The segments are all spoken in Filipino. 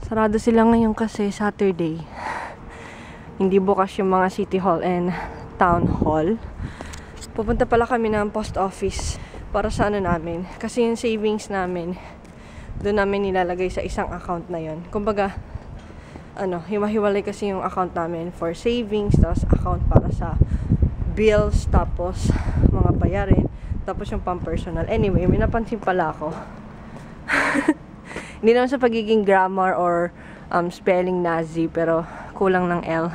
Sarado sila ngayon kasi Saturday. Hindi bukas yung mga City Hall and Town Hall. Pupunta pala kami ng post office para sa ano namin. Kasi yung savings namin, doon namin nilalagay sa isang account na yon. Kumbaga, hiwa-hiwalay kasi yung account namin for savings, tapos account para sa bills, tapos mga bayarin, tapos yung pang-personal. Anyway, may napansin pala ako. Hindi naman sa pagiging grammar or spelling Nazi, pero kulang ng L.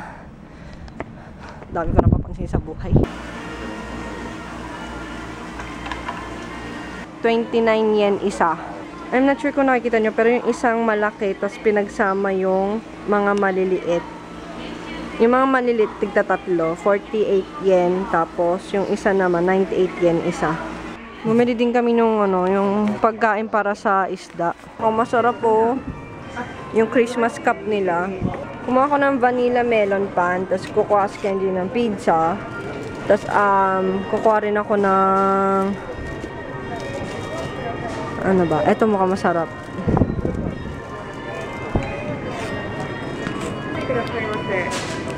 Dami ko napapansin sa buhay. 29 yen isa. I'm not sure kung nakikita nyo, pero yung isang malaki, tapos pinagsama yung mga maliliit. Yung mga maliliit, tigta 3, 48 yen, tapos yung isa naman, 98 yen isa. Bumili din kami nung yung pagkain para sa isda. Masarap po. Yung Christmas cup nila. Kumuha ko ng vanilla melon pan, tapos kukuha si Kenji ng pizza. Tapos kukuha rin ako ng ano ba? Ito mukhang masarap.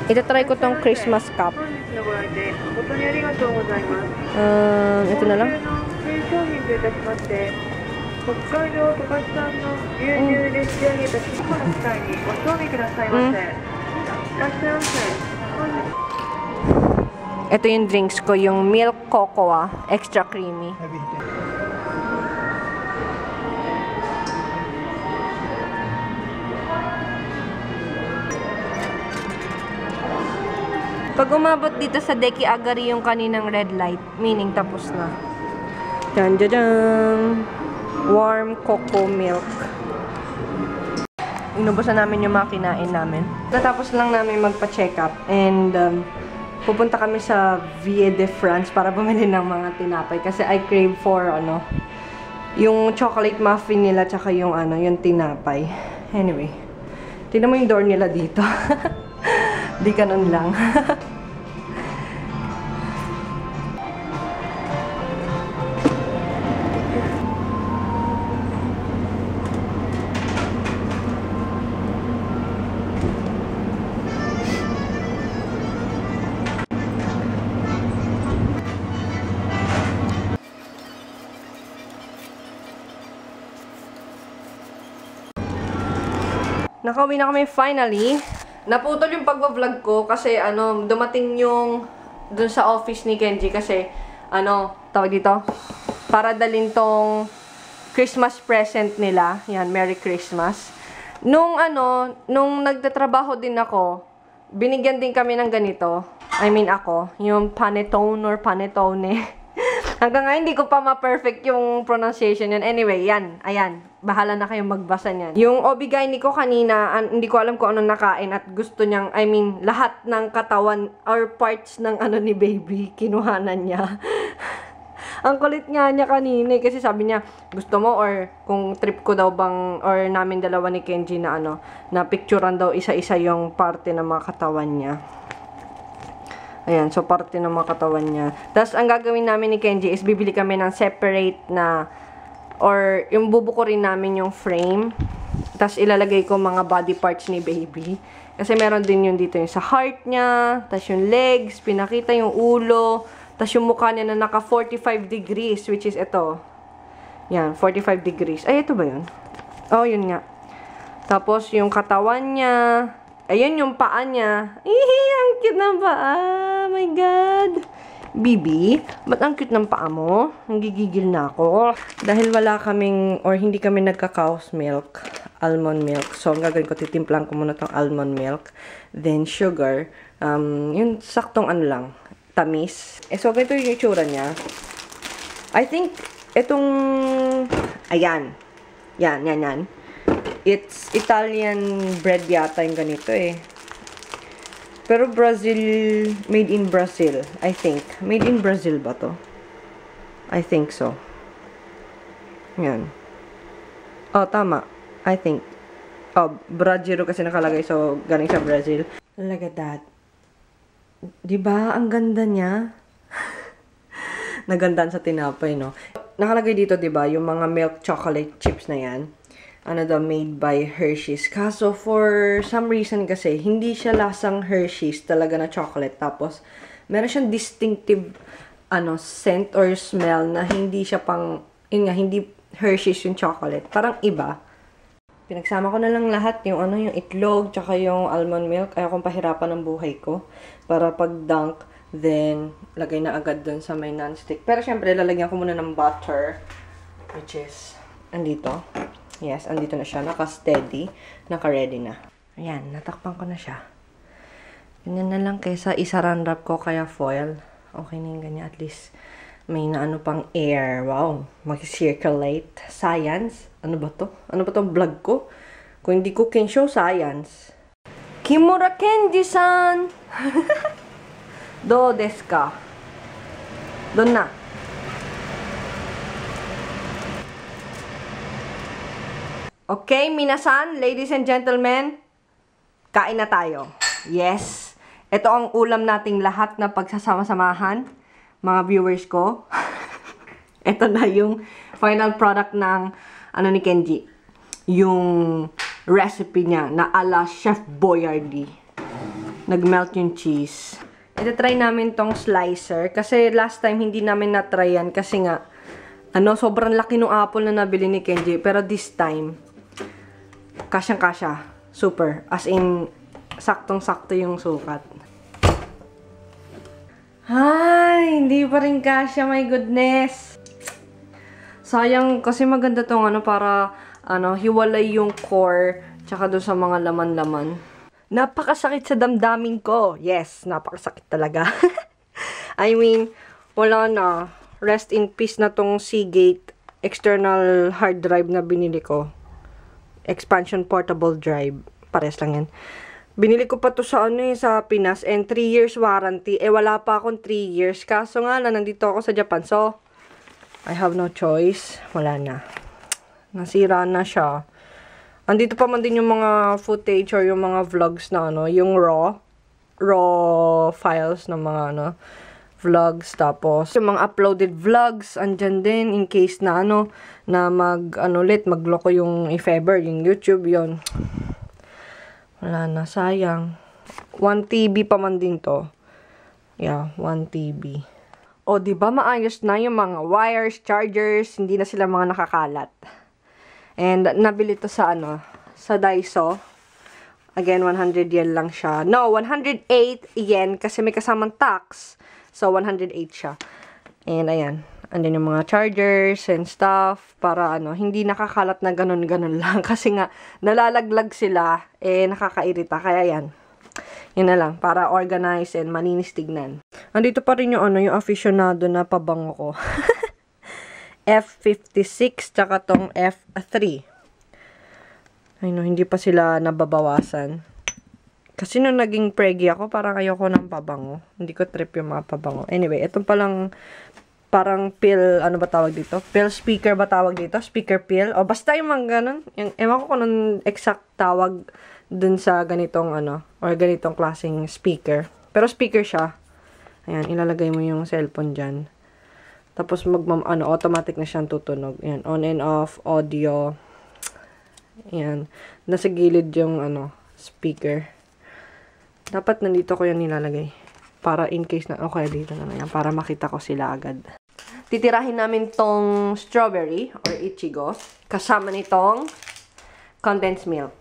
Ito-try ko tong Christmas cup. Ito na lang. Ito yung drinks ko, yung milk cocoa, extra creamy. Pag umabot dito sa Deki Agari yung kaninang red light, meaning tapos na. Jan, jan, jan. Warm cocoa milk. Inubusan namin yung mga kinain namin. Natapos lang namin magpa-check up and pupunta kami sa Vie de France para bumili ng mga tinapay kasi I crave for yung chocolate muffin nila tsaka yung yung tinapay. Anyway, tingnan mo yung door nila dito. Di ganun lang. Nakauwi na kami finally. Naputol yung pagbablog ko kasi dumating yung dun sa office ni Kenji kasi tawag dito, para dalhin tong Christmas present nila. Yan, Merry Christmas. Nung nagtatrabaho din ako, binigyan din kami ng ganito. I mean ako, yung panettone or panettone. Hanggang ngayon, hindi ko pa ma-perfect yung pronunciation yan. Anyway, yan. Ayan. Bahala na kayong magbasa niyan. Yung obigaini ko kanina, hindi ko alam kung ano nakain at gusto niyang, I mean, lahat ng katawan or parts ng ni baby, kinuhanan niya. Ang kulit nga niya kanina kasi sabi niya, gusto mo or kung trip ko daw bang, or namin dalawa ni Kenji na na picturean daw isa-isa yung parte ng mga katawan niya. Ayan, so parte ng mga katawan niya. Tapos, ang gagawin namin ni Kenji is bibili kami ng separate na, or yung bubuko rin namin yung frame. Tapos, ilalagay ko mga body parts ni baby. Kasi meron din yun dito yung sa heart niya, tapos yung legs, pinakita yung ulo, tapos yung mukha niya na naka 45 degrees, which is ito. Yan, 45 degrees. Ay, ito ba yun? Oh, yun nga. Tapos, yung katawan niya. Ayun yung paa niya. Ang cute ng paa. Oh my God. Bibi, ba't ang cute ng paa mo? Nanggigigil na ako. Dahil wala kaming, or hindi kami nagka-cow's milk, almond milk. So, ang gagawin ko, titimplang ko muna tong almond milk. Then, sugar. Yung saktong lang, tamis. So, ganito yung itsura niya. I think, itong, ayan. Yan. It's Italian bread yata yung ganito eh. Pero Brazil, made in Brazil, I think. Made in Brazil ba to? I think so. Yan. Oh, tama. I think. Oh, Brazil kasi nakalagay, so galing sa Brazil. Look at that. Diba? Ang ganda niya. Nagandaan sa tinapay, no? Nakalagay dito, diba? Yung mga milk chocolate chips na yan. ano daw, made by Hershey's. Kaso, for some reason kasi, hindi siya lasang Hershey's talaga na chocolate. Tapos, meron siyang distinctive, scent or smell na hindi siya pang, yun nga, hindi Hershey's yung chocolate. Parang iba. Pinagsama ko na lang lahat, yung yung itlog, tsaka yung almond milk. Ayaw kong pahirapan ng buhay ko. Para pag dunk, then, lagay na agad dun sa may non-stick. Pero syempre, lalagyan ko muna ng butter, which is, andito. Yes, andito na siya. Naka-steady. Naka-ready na. Ayan, natakpan ko na siya. Ganyan na lang kaysa isa-run wrap ko kaya foil. Okay na yung ganyan. At least, may naano pang air. Wow. Mag-circulate. Science. Ano ba to? Ano ba tong vlog ko? Kung hindi cooking show, science. Kimura Kenji-san! Do desu ka? Doon na. Okay, minasan, ladies and gentlemen, kain na tayo. Yes, ito ang ulam nating lahat na pagsasama-samahan, mga viewers ko. Ito na yung final product ng, ni Kenji. Yung recipe niya na ala Chef Boyardee. Nag-melt yung cheese. Ito try namin tong slicer kasi last time hindi namin na-try yan kasi nga, sobrang laki ng apple na nabili ni Kenji. Pero this time, kasyang-kasya. Super. As in, saktong-sakto yung sukat. Ay, hindi pa rin kasya. My goodness. Sayang, kasi maganda tong para, hiwalay yung core, tsaka doon sa mga laman-laman. Napakasakit sa damdamin ko. Yes, napakasakit talaga. I mean, wala na. Rest in peace na tong Seagate external hard drive na binili ko. Expansion portable drive. Pares lang yan. Binili ko pa to sa sa Pinas and 3 years warranty. Wala pa akong 3 years. Kaso nga lang, nandito ako sa Japan. So, I have no choice. Wala na. Nasira na siya. Andito pa man din yung mga footage or yung mga vlogs na yung raw files ng mga vlogs, tapos yung mga uploaded vlogs andyan din in case na na magloko yung if ever yung YouTube yon. Wala na, sayang. 1 TB pa man din to. Yeah, 1 TB. O, diba maayos na yung mga wires, chargers, hindi na sila mga nakakalat. And nabili to sa sa Daiso. Again, 100 yen lang siya. No, 108 yen kasi may kasamang tax. So, 108 siya. And ayan, andyan yung mga chargers and stuff para hindi nakakalat na ganun-ganun lang. Kasi nga, nalalaglag sila, nakakairita. Kaya yan. Yun na lang, para organize and malinis tignan. Andito pa rin yung yung aficionado na pabango ko. F56, tsaka tong F3. Ay no, hindi pa sila nababawasan. Kasi nung naging preggy ako, parang ayoko ng pabango. Hindi ko trip yung mga pabango. Anyway, itong palang parang pill, ano ba tawag dito? Pill speaker ba tawag dito? Speaker pill? O basta yung mga ganun. Yung, ewan ko kung anong exact tawag dun sa ganitong or ganitong klaseng speaker. Pero speaker siya. Ayan, ilalagay mo yung cellphone dyan. Tapos automatic na siyang tutunog. Ayan, on and off, audio. Ayan, nasa gilid yung speaker. Dapat nandito ko yan nilalagay. Para in case na, okay, dito na yan. Para makita ko sila agad. Titirahin namin tong strawberry or ichigo. Kasama nitong condensed milk.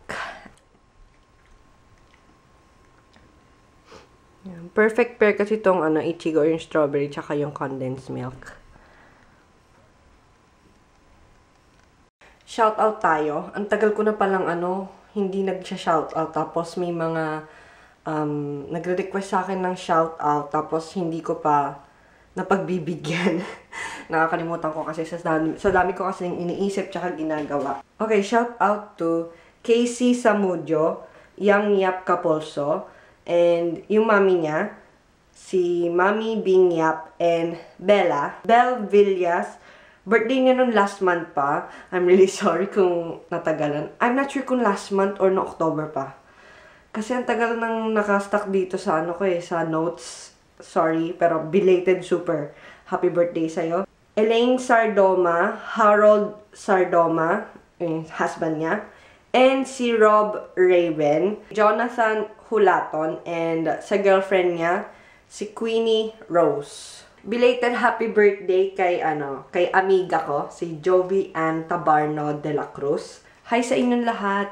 Ayan, perfect pair kasi tong ichigo or yung strawberry tsaka yung condensed milk. Shoutout tayo. Ang tagal ko na palang hindi nag-shoutout. Tapos may mga nagre-request sa akin ng shoutout. Tapos hindi ko pa napagbibigyan. Nakakalimutan ko kasi sa dami ko kasi iniisip tsaka ginagawa. Okay, shoutout to Casey Samudio, Yang Yap Capolso, and yung mami niya, si Mami Bing Yap, and Belle Villas. Birthday niya nun last month pa. I'm really sorry kung natagalan. I'm not sure kung last month or no October pa. Kasi ang tagal nang nakastock dito sa sa notes. Sorry, pero belated super happy birthday sa'yo. Elaine Sardoma, Harold Sardoma, yung husband niya. And si Rob Raven, Jonathan Hulaton, and sa girlfriend niya, si Queenie Rose. Belated happy birthday kay amiga ko, si Jovi Ann Tabarno de la Cruz. Hi sa inyong lahat!